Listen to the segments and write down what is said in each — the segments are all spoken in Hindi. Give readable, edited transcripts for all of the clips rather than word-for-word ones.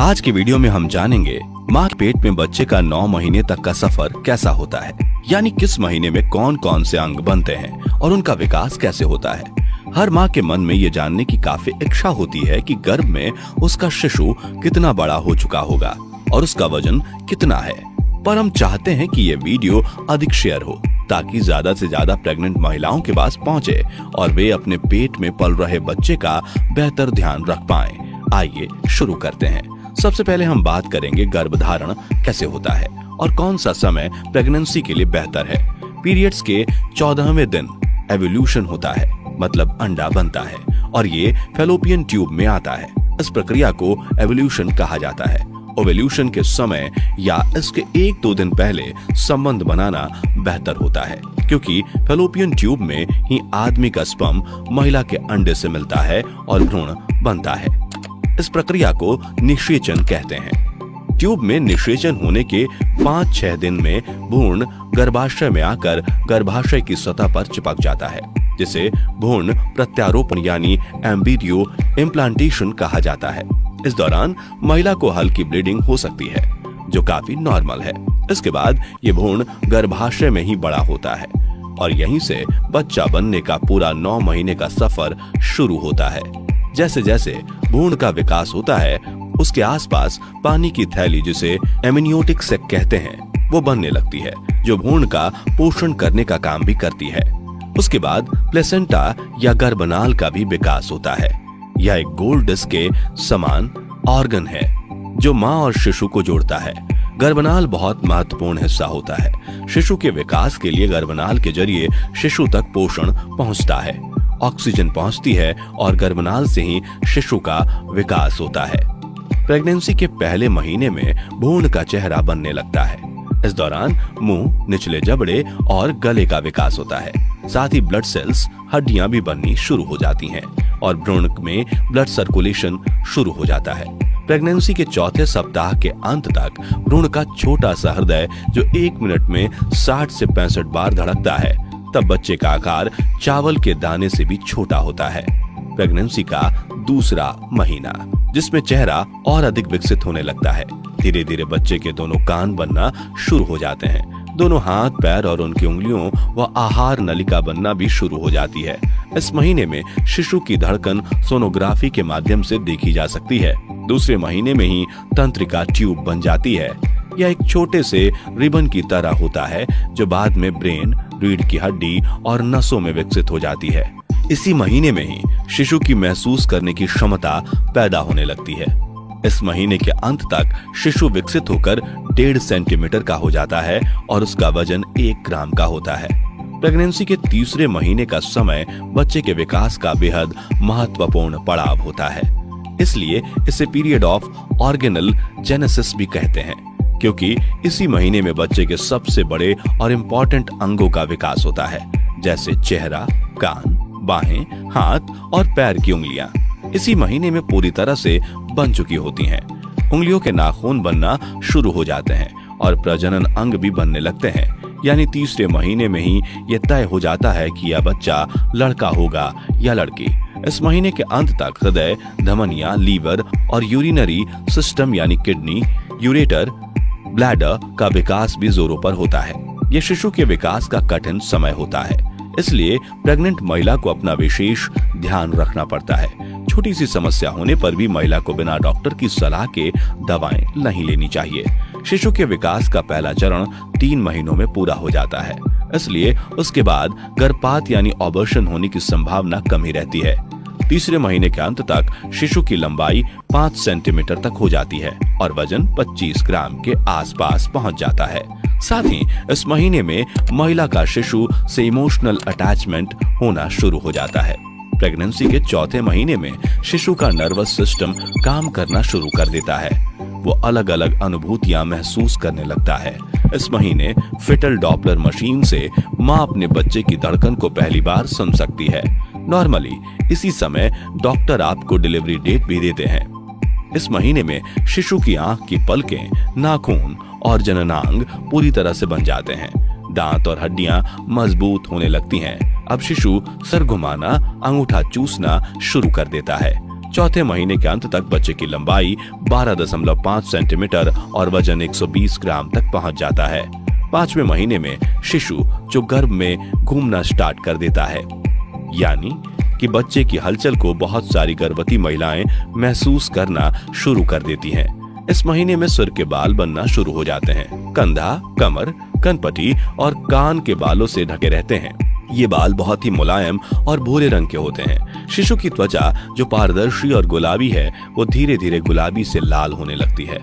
आज की वीडियो में हम जानेंगे माँ के पेट में बच्चे का 9 महीने तक का सफर कैसा होता है, यानी किस महीने में कौन कौन से अंग बनते हैं और उनका विकास कैसे होता है। हर माँ के मन में ये जानने की काफी इच्छा होती है कि गर्भ में उसका शिशु कितना बड़ा हो चुका होगा और उसका वजन कितना है। पर हम चाहते हैं कि ये वीडियो अधिक शेयर हो ताकि ज्यादा से ज्यादा प्रेग्नेंट महिलाओं के पास पहुंचे और वे अपने पेट में पल रहे बच्चे का बेहतर ध्यान रख पाएं। आइए शुरू करते हैं। सबसे पहले हम बात करेंगे गर्भधारण कैसे होता है और कौन सा समय प्रेगनेंसी के लिए बेहतर है। पीरियड्स के 14वें दिन एवोल्यूशन होता है, मतलब अंडा बनता है और ये फैलोपियन ट्यूब में आता है। इस प्रक्रिया को एवोल्यूशन कहा जाता है। ओव्यूलेशन के समय या इसके 1-2 दिन पहले संबंध बनाना बेहतर होता है, क्योंकि फैलोपियन ट्यूब में ही आदमी का स्पर्म महिला के अंडे से मिलता है और भ्रूण बनता है। इस प्रक्रिया को निषेचन कहते हैं। ट्यूब में निषेचन होने के 5-6 दिन में भ्रूण गर्भाशय में आकर गर्भाशय की सतह पर चिपक जाता है, जिसे भ्रूण प्रत्यारोपण यानी एम्ब्रियो इम्प्लांटेशन कहा जाता है। इस दौरान महिला को हल्की ब्लीडिंग हो सकती है, जो काफी नॉर्मल है। इसके बाद ये भ्रूण गर्भाशय में ही बड़ा होता है और यहीं से बच्चा बनने का पूरा 9 महीने का सफर शुरू होता है। जैसे जैसे भ्रूण का विकास होता है, उसके आसपास पानी की थैली, जिसे एमनियोटिक सैक कहते हैं, वो बनने लगती है, जो भ्रूण का पोषण करने का काम भी करती है। उसके बाद प्लेसेंटा या गर्भनाल का भी विकास होता है। यह एक गोल डिस्क के समान ऑर्गन है जो माँ और शिशु को जोड़ता है। गर्भनाल बहुत महत्वपूर्ण हिस्सा होता है। शिशु के विकास के लिए गर्भनाल के जरिए शिशु तक पोषण पहुंचता है, ऑक्सीजन पहुंचती है और गर्भनाल से ही शिशु का विकास होता है। प्रेगनेंसी के पहले महीने में भ्रूण का चेहरा बनने लगता है। इस दौरान मुंह, निचले जबड़े और गले का विकास होता है। साथ ही ब्लड सेल्स, हड्डियां भी बननी शुरू हो जाती हैं और भ्रूण में ब्लड सर्कुलेशन शुरू हो जाता है। प्रेगनेंसी के 4थे सप्ताह के अंत तक भ्रूण का छोटा सा हृदय, जो 1 मिनट में 60 से 65 बार धड़कता है, तब बच्चे का आकार चावल के दाने से भी छोटा होता है। प्रेगनेंसी का दूसरा महीना, जिसमें चेहरा और अधिक विकसित होने लगता है। धीरे धीरे बच्चे के दोनों कान बनना शुरू हो जाते हैं। दोनों हाथ, पैर और उनकी उंगलियों व आहार नलिका बनना भी शुरू हो जाती है। इस महीने में शिशु की धड़कन सोनोग्राफी के माध्यम से देखी जा सकती है। दूसरे महीने में ही तंत्रिका ट्यूब बन जाती है। यह एक छोटे से रिबन की तरह होता है, जो बाद में ब्रेन, रीढ़ की हड्डी और नसों में विकसित हो जाती है। इसी महीने में ही शिशु की महसूस करने की क्षमता पैदा होने लगती है। इस महीने के अंत तक शिशु विकसित होकर 1.5 सेंटीमीटर का हो जाता है और उसका वजन 1 ग्राम का होता है। प्रेगनेंसी के तीसरे महीने का समय बच्चे के विकास का बेहद महत्वपूर्ण पड़ाव होता है। इसलिए इसे पीरियड ऑफ ऑर्गेनल जेनेसिस भी कहते हैं, क्योंकि इसी महीने में बच्चे के सबसे बड़े और इम्पोर्टेंट अंगों का विकास होता है, जैसे चेहरा, कान, बाहें, हाथ और पैर की उंगलियां इसी महीने में पूरी तरह से बन चुकी होती हैं। उंगलियों के नाखून बनना शुरू हो जाते हैं और प्रजनन अंग भी बनने लगते हैं। यानी तीसरे महीने में ही यह तय हो जाता है कि यह बच्चा लड़का होगा या लड़की। इस महीने के अंत तक हृदय, धमनियां, लीवर और यूरिनरी सिस्टम यानी किडनी, यूरेटर, ब्लैडर का विकास भी जोरों पर होता है। यह शिशु के विकास का कठिन समय होता है, इसलिए प्रेग्नेंट महिला को अपना विशेष ध्यान रखना पड़ता है। छोटी सी समस्या होने पर भी महिला को बिना डॉक्टर की सलाह के दवाएं नहीं लेनी चाहिए। शिशु के विकास का पहला चरण 3 महीनों में पूरा हो जाता है, इसलिए उसके बाद गर्भपात यानी अबॉर्शन होने की संभावना कम ही रहती है। तीसरे महीने के अंत तक शिशु की लंबाई 5 सेंटीमीटर तक हो जाती है और वजन 25 ग्राम के आसपास पहुंच जाता है। साथ ही इस महीने में महिला का शिशु से इमोशनल अटैचमेंट होना शुरू हो जाता है। प्रेगनेंसी के 4थे महीने में शिशु का नर्वस सिस्टम काम करना शुरू कर देता है। वो अलग अलग अनुभूतियां महसूस करने लगता है। इस महीने फिटल डॉपलर मशीन से माँ अपने बच्चे की धड़कन को पहली बार सुन सकती है। नॉर्मली इसी समय डॉक्टर आपको डिलीवरी डेट भी देते हैं। इस महीने में शिशु की आंख की पलकें, नाखून और जननांग पूरी तरह से बन जाते हैं। दांत और हड्डियां मजबूत होने लगती हैं। अब शिशु सर घुमाना, अंगूठा चूसना शुरू कर देता है। चौथे महीने के अंत तक बच्चे की लंबाई 12.5 सेंटीमीटर और वजन 120 ग्राम तक पहुंच जाता है। 5वें महीने में शिशु जो गर्भ में घूमना स्टार्ट कर देता है, यानी कि बच्चे की हलचल को बहुत सारी गर्भवती महिलाएं महसूस करना शुरू कर देती हैं। इस महीने में सिर के बाल बनना शुरू हो जाते हैं। कंधा, कमर, कनपटी और कान के बालों से ढके रहते हैं। ये बाल बहुत ही मुलायम और भूरे रंग के होते हैं। शिशु की त्वचा जो पारदर्शी और गुलाबी है वो धीरे धीरे गुलाबी से लाल होने लगती है।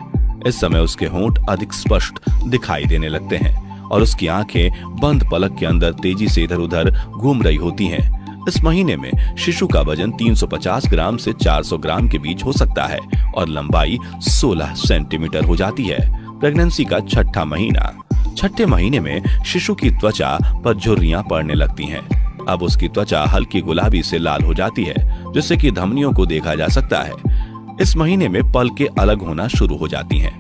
इस समय उसके होंठ अधिक स्पष्ट दिखाई देने लगते हैं और उसकी आंखें बंद पलक के अंदर तेजी से इधर उधर घूम रही होती हैं। इस महीने में शिशु का वजन 350 ग्राम से 400 ग्राम के बीच हो सकता है और लंबाई 16 सेंटीमीटर हो जाती है। प्रेगनेंसी का छठा महीना। छठे महीने में शिशु की त्वचा पर झुर्रियां पड़ने लगती हैं। अब उसकी त्वचा हल्की गुलाबी से लाल हो जाती है, जिससे कि धमनियों को देखा जा सकता है। इस महीने में पलकें अलग होना शुरू हो जाती हैं,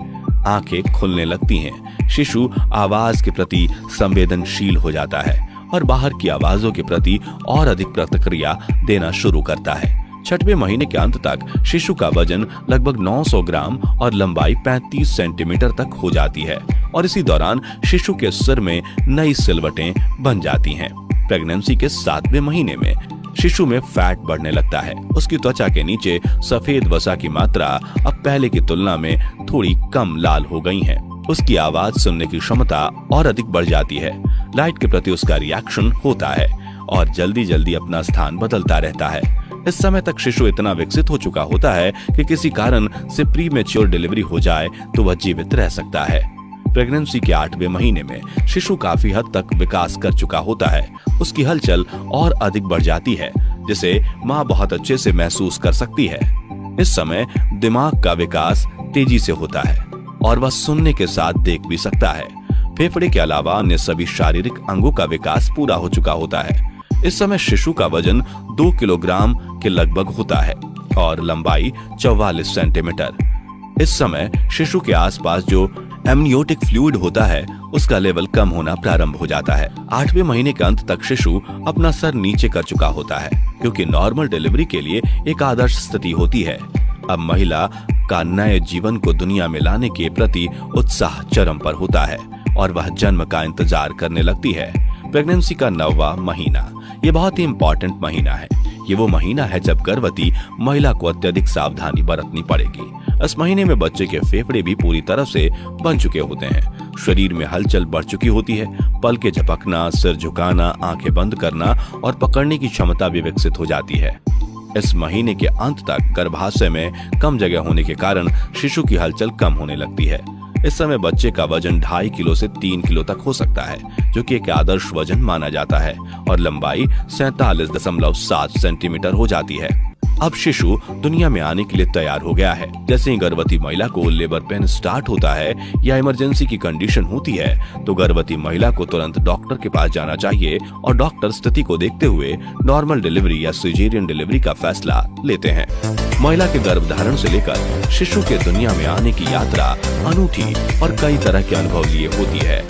आंखें खुलने लगती हैं। शिशु आवाज के प्रति संवेदनशील हो जाता है और बाहर की आवाजों के प्रति और अधिक प्रतिक्रिया देना शुरू करता है। छठवें महीने के अंत तक शिशु का वजन लगभग 900 ग्राम और लंबाई 35 सेंटीमीटर तक हो जाती है और इसी दौरान शिशु के सिर में नई सिलवटें बन जाती हैं। प्रेगनेंसी के 7वें महीने में शिशु में फैट बढ़ने लगता है। उसकी त्वचा के नीचे सफेद वसा की मात्रा अब पहले की तुलना में थोड़ी कम लाल हो गई है। उसकी आवाज सुनने की क्षमता और अधिक बढ़ जाती है। लाइट के प्रति उसका रिएक्शन होता है और जल्दी जल्दी अपना स्थान बदलता रहता है। इस समय तक शिशु इतना विकसित हो चुका होता है कि किसी कारण से प्रीमेच्योर डिलीवरी हो जाए तो वह जीवित रह सकता है। प्रेगनेंसी के 8वें महीने में शिशु काफी हद तक विकास कर चुका होता है। उसकी हलचल और अधिक बढ़ जाती है, जिसे माँ बहुत अच्छे से महसूस कर सकती है। इस समय दिमाग का विकास तेजी से होता है और वह सुनने के साथ देख भी सकता है। फेफड़े के अलावा अन्य सभी शारीरिक अंगों का विकास पूरा हो चुका होता है। इस समय शिशु का वजन 2 किलोग्राम के लगभग होता है और लंबाई 44 सेंटीमीटर। इस समय शिशु के आसपास जो एमनियोटिक फ्लूइड होता है उसका लेवल कम होना प्रारंभ हो जाता है। 8वें महीने के अंत तक शिशु अपना सर नीचे कर चुका होता है, क्योंकि नॉर्मल डिलीवरी के लिए एक आदर्श स्थिति होती है। अब महिला का नए जीवन को दुनिया में लाने के प्रति उत्साह चरम पर होता है और वह जन्म का इंतजार करने लगती है। प्रेगनेंसी का 9वां महीना, ये बहुत ही इम्पोर्टेंट महीना है। ये वो महीना है जब गर्भवती महिला को अत्यधिक सावधानी बरतनी पड़ेगी। इस महीने में बच्चे के फेफड़े भी पूरी तरह से बन चुके होते हैं। शरीर में हलचल बढ़ चुकी होती है। पलकें झपकना, सिर झुकाना, आंखें बंद करना और पकड़ने की क्षमता भी विकसित हो जाती है। इस महीने के अंत तक गर्भाशय में कम जगह होने के कारण शिशु की हलचल कम होने लगती है। इस समय बच्चे का वजन 2.5 किलो से 3 किलो तक हो सकता है, जो कि एक आदर्श वजन माना जाता है और लंबाई 47.7 सेंटीमीटर हो जाती है। अब शिशु दुनिया में आने के लिए तैयार हो गया है। जैसे ही गर्भवती महिला को लेबर पेन स्टार्ट होता है या इमरजेंसी की कंडीशन होती है तो गर्भवती महिला को तुरंत डॉक्टर के पास जाना चाहिए और डॉक्टर स्थिति को देखते हुए नॉर्मल डिलीवरी या सिजेरियन डिलीवरी का फैसला लेते हैं। महिला के गर्भधारण से लेकर शिशु के दुनिया में आने की यात्रा अनूठी और कई तरह के अनुभव लिए होती है।